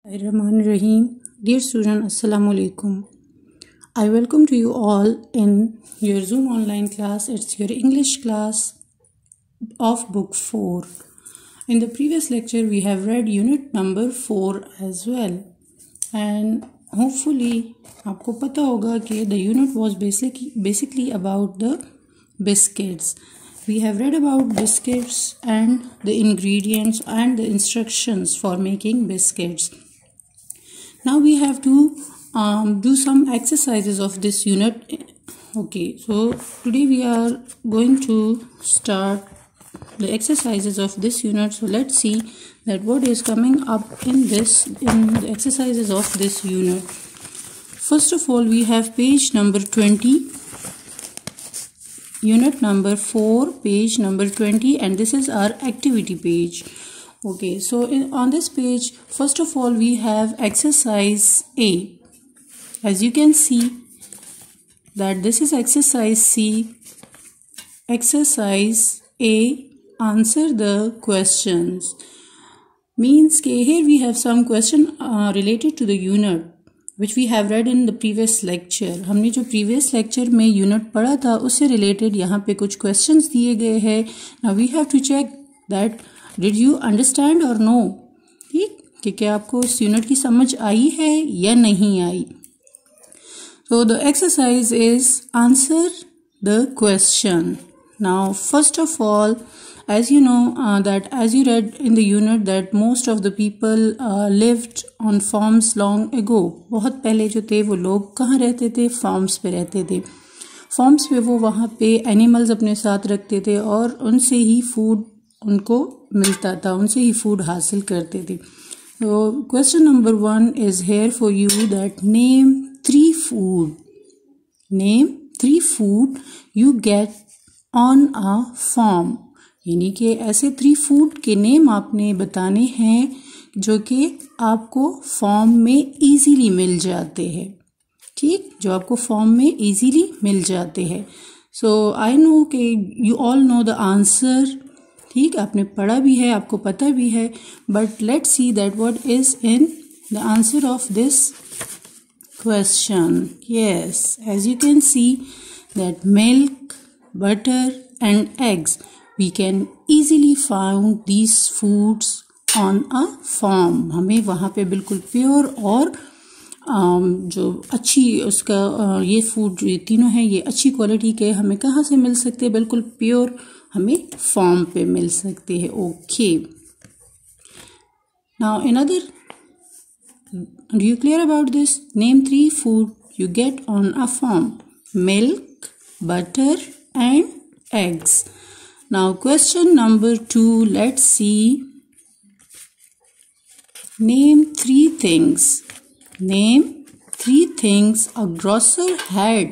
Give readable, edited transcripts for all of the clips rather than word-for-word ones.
Rahim. Dear student, Assalamu alaikum. I welcome to you all in your Zoom online class. It's your English class of book 4. In the previous lecture, we have read unit number 4 as well. And hopefully, आपको पता होगा कि the unit was basically about the biscuits. We have read about biscuits and the ingredients and the instructions for making biscuits. Now we have to do some exercises of this unit. Okay, so today we are going to start the exercises of this unit. So let's see that what is coming up in the exercises of this unit. First of all, we have page number 20, unit number 4, page number 20, and this is our activity page. Okay, so on this page, first of all, we have exercise A. As you can see that this is exercise C. Exercise A, answer the questions. Means here we have some question related to the unit which we have read in the previous lecture. हमने जो previous lecture में unit पढ़ा था उससे related यहाँ पे कुछ questions दिए गए हैं. Now we have to check that did you understand or no? ठीक कि क्या आपको इस unit की समझ आई है या नहीं आई. So the exercise is answer the question. Now first of all, as you know that as you read in the unit that most of the people lived on farms long ago. बहुत पहले जो थे वो लोग कहाँ रहते थे? farms पे रहते थे. farms पे वो वहाँ पे animals अपने साथ रखते थे और उनसे ही food उनको मिलता था, उनसे ही food हासिल करते थे. So question number 1 is here for you that name 3 food. Name 3 food you get on a farm. यानी कि ऐसे 3 फूड के नेम आपने बताने हैं जो कि आपको फॉर्म में इजीली मिल जाते हैं. ठीक, जो आपको फॉर्म में इजीली मिल जाते हैं. सो आई नो कि you all know the answer. ठीक, आपने पढ़ा भी है, आपको पता भी है, but let's see that what is in the answer of this question. Yes, as you can see that milk, butter and eggs, we can easily find these foods on a farm. हमें वहाँ पे बिल्कुल pure और जो अच्छी उसका ये food ये तीनों हैं ये अच्छी क्वालिटी के हमें कहाँ से मिल सकते हैं? बिल्कुल प्योर हमें फार्म पे मिल सकते हैं. Okay, now another, do you clear about this? Name 3 food you get on a farm. Milk, butter and eggs. Now question number 2, let's see. Name 3 things. Name 3 things a grocer had.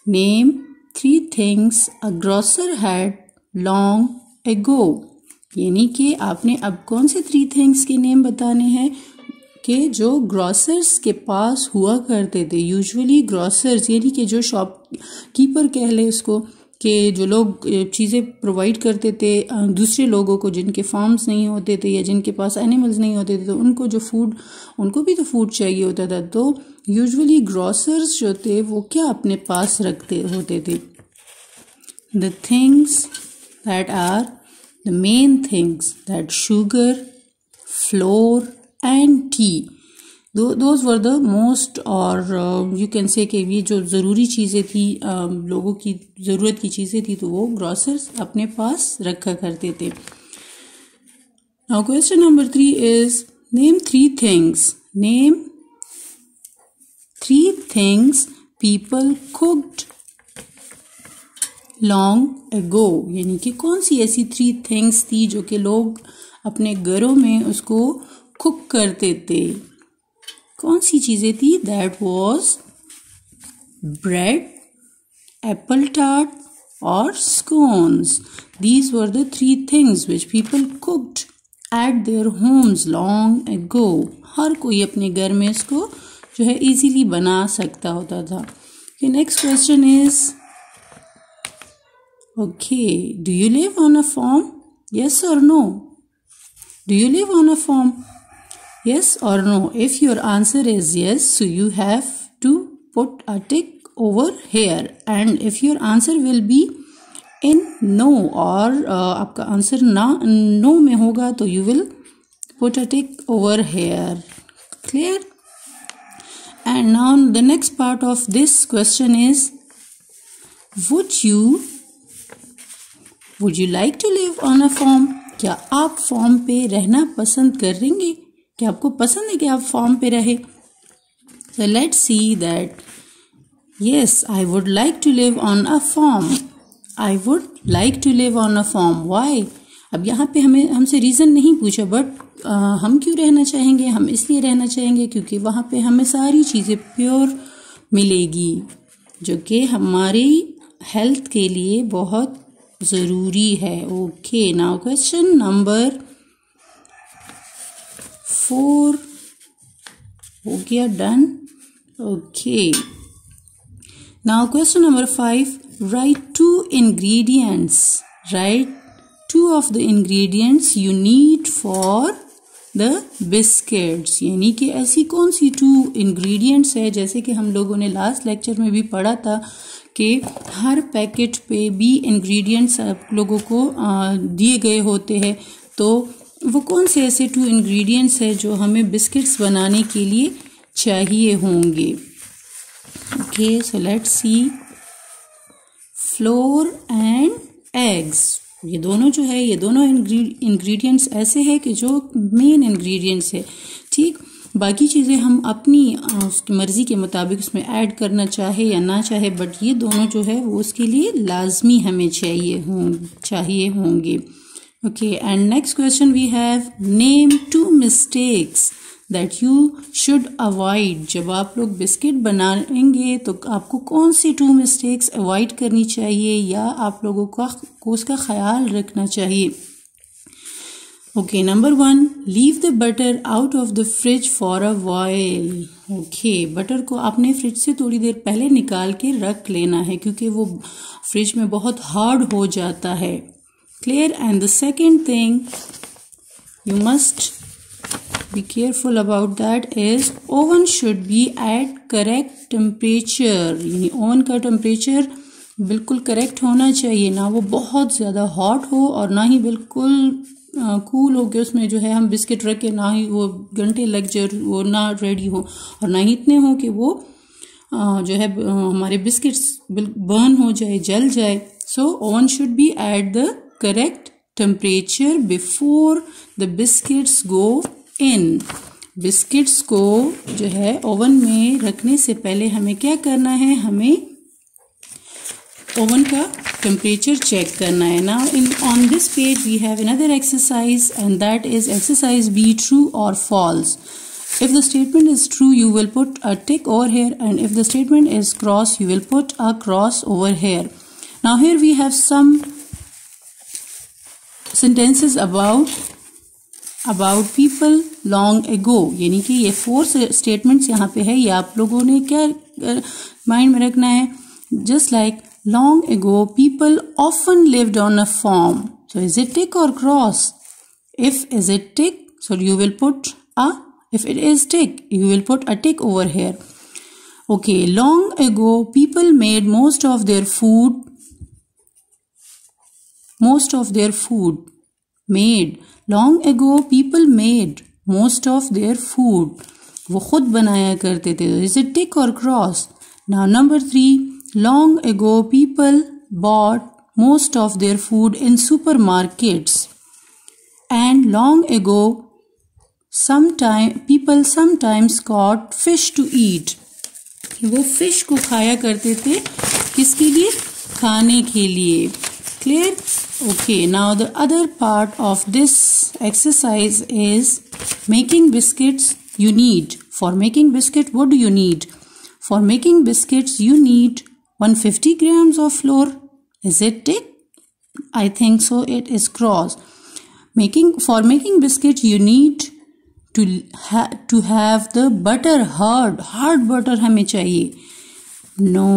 Name 3 things a grocer had long ago. यानी कि आपने अब कौन से 3 things के name बताने हैं कि जो ग्रॉसर्स के पास हुआ करते थे. यूजुअली ग्रॉसर्स यानी कि जो शॉप कीपर कह ले उसको, कि जो लोग चीज़ें प्रोवाइड करते थे दूसरे लोगों को जिनके फार्म्स नहीं होते थे या जिनके पास एनिमल्स नहीं होते थे, तो उनको जो फूड उनको भी तो फूड चाहिए होता था. तो यूजुअली ग्रॉसर्स जो थे वो क्या अपने पास रखते होते थे? The things that are the main things that sugar, flour and tea. Those were the most और you can say कि ये जो ज़रूरी चीज़ें थी लोगों की ज़रूरत की चीज़ें थी तो वो ग्रॉसर्स अपने पास रखा करते थे. Now question number 3 is name 3 things. Name 3 things people cooked long ago. यानी कि कौन सी ऐसी 3 things थी जो कि लोग अपने घरों में उसको कुक करते थे? कौन सी चीज़ें थी? That was bread, apple tart और scones. These were the 3 things which people cooked at their homes long ago. हर कोई अपने घर में इसको जो है इजीली बना सकता होता था. Next question is okay, do you live on a farm? Yes और no? Do you live on a farm? Yes or no? If your answer is yes, so you have to put a tick over here. And if your answer will be in no or आपका answer no में होगा तो you will put a tick over here. Clear? And now the next part of this question is, would you like to live on a farm? क्या आप farm पे रहना पसंद करेंगे? क्या आपको पसंद है कि आप फार्म पे रहे? So let's see that. Yes, I would like to live on a farm. I would like to live on a farm. Why? अब यहाँ पे हमसे रीज़न नहीं पूछा, बट हम क्यों रहना चाहेंगे? हम इसलिए रहना चाहेंगे क्योंकि वहाँ पे हमें सारी चीज़ें प्योर मिलेगी जो कि हमारी हेल्थ के लिए बहुत ज़रूरी है. ओके, नाउ क्वेश्चन नंबर 4 हो गया, done. Okay, now question number 5. Write 2 ingredients. Write 2 of the ingredients you need for the biscuits. यानी कि ऐसी कौन सी 2 ingredients है, जैसे कि हम लोगों ने लास्ट लेक्चर में भी पढ़ा था कि हर पैकेट पे भी ingredients आप लोगों को दिए गए होते हैं. तो वो कौन से ऐसे 2 ingredients है जो हमें बिस्किट्स बनाने के लिए चाहिए होंगे? Okay, so let's see. Floor and eggs, ये दोनों जो है, ये दोनों इंग्रेडिएंट्स ऐसे हैं कि जो मेन इंग्रेडिएंट्स है. ठीक, बाकी चीज़ें हम अपनी उसकी मर्ज़ी के मुताबिक उसमें ऐड करना चाहे या ना चाहे, बट ये दोनों जो है वो उसके लिए लाजमी हमें चाहिए होंगे. Okay, and next question we have, name 2 mistakes that you should avoid. जब आप लोग बिस्किट बनाएंगे तो आपको कौन सी 2 मिस्टेक्स अवॉइड करनी चाहिए या आप लोगों को उसका ख्याल रखना चाहिए? Okay, number 1, leave the butter out of the fridge for a while. Okay, butter को आपने फ्रिज से थोड़ी देर पहले निकाल के रख लेना है क्योंकि वो फ्रिज में बहुत हार्ड हो जाता है. Clear? And the second thing you must be careful about that is oven should be at correct temperature. यानी ओवन का टेम्परेचर बिल्कुल करेक्ट होना चाहिए, ना वो बहुत ज़्यादा हॉट हो और ना ही बिल्कुल कूल हो के उसमें जो है हम बिस्किट रखें, ना ही वो घंटे लग जाए वो ना रेडी हो, और ना ही इतने हो कि वो जो है हमारे बिस्किट्स बर्न हो जाए, जल जाए. So oven should be at the correct temperature before the biscuits go in. Biscuits को जो है ओवन में रखने से पहले हमें क्या करना है? हमें ओवन का टेम्परेचर चेक करना है. Now on this page we have another exercise and that is exercise B, true or false. If the statement is true you will put a tick over here, and if the statement is cross you will put a cross over here. Now here we have some sentences about people long ago. यानी कि ये 4 statements यहाँ पे है, ये आप लोगों ने क्या माइंड में रखना है? Just like long ago people often lived on a farm. So is it tick or cross? If is it tick, so you will put if it is tick you will put a tick over here. Okay, long ago people made most of their food made. Long ago people made most of their food. वो खुद बनाया करते थे. Is it tick or cross? Now number 3, long ago people bought most of their food in supermarkets. And long ago people sometimes caught fish to eat. वो fish को खाया करते थे, किसके लिए? खाने के लिए. Clear? Okay, now the other part of this exercise is making biscuits you need. For making biscuit, what do you need? For making biscuits, you need 150 grams of flour. Is it tick? I think so. It is cross. For making biscuit, you need to have the butter hard butter हमें चाहिए. No.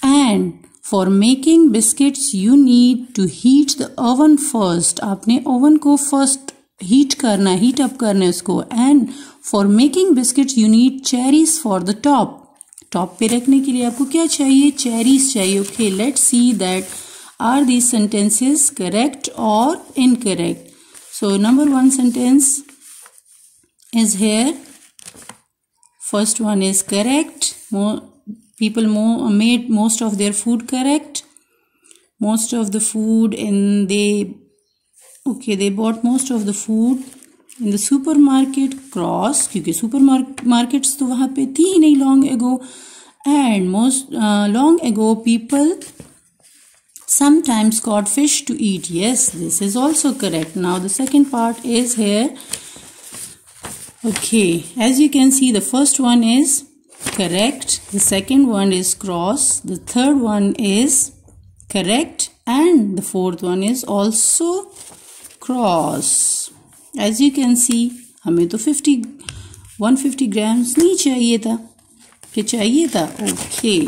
And for making biscuits you need to heat the oven first. आपने oven को first heat up करना है उसको. And for making biscuits you need cherries for the top. Top पे रखने के लिए आपको क्या चाहिए? चेरीज चाहिए. Okay, let's see that are these sentences correct or incorrect. So number one sentence is here. First one is correct. People made most of their food correct. Most of the food they bought most of the food in the supermarket. Cross, क्योंकि supermarkets तो वहाँ पे थी ही नहीं long ago. And long ago people sometimes caught fish to eat. Yes, this is also correct. Now the second part is here. Okay, as you can see, the first one is correct, the second one is cross, the third one is correct, and the fourth one is also cross. As you can see, हमें तो 150 grams नहीं चाहिए था. क्या चाहिए था? Okay,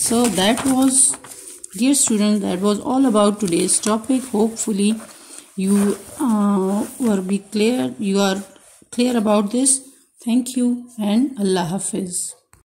so that was, dear students, that was all about today's topic. Hopefully you are clear about this. Thank you and Allah Hafiz.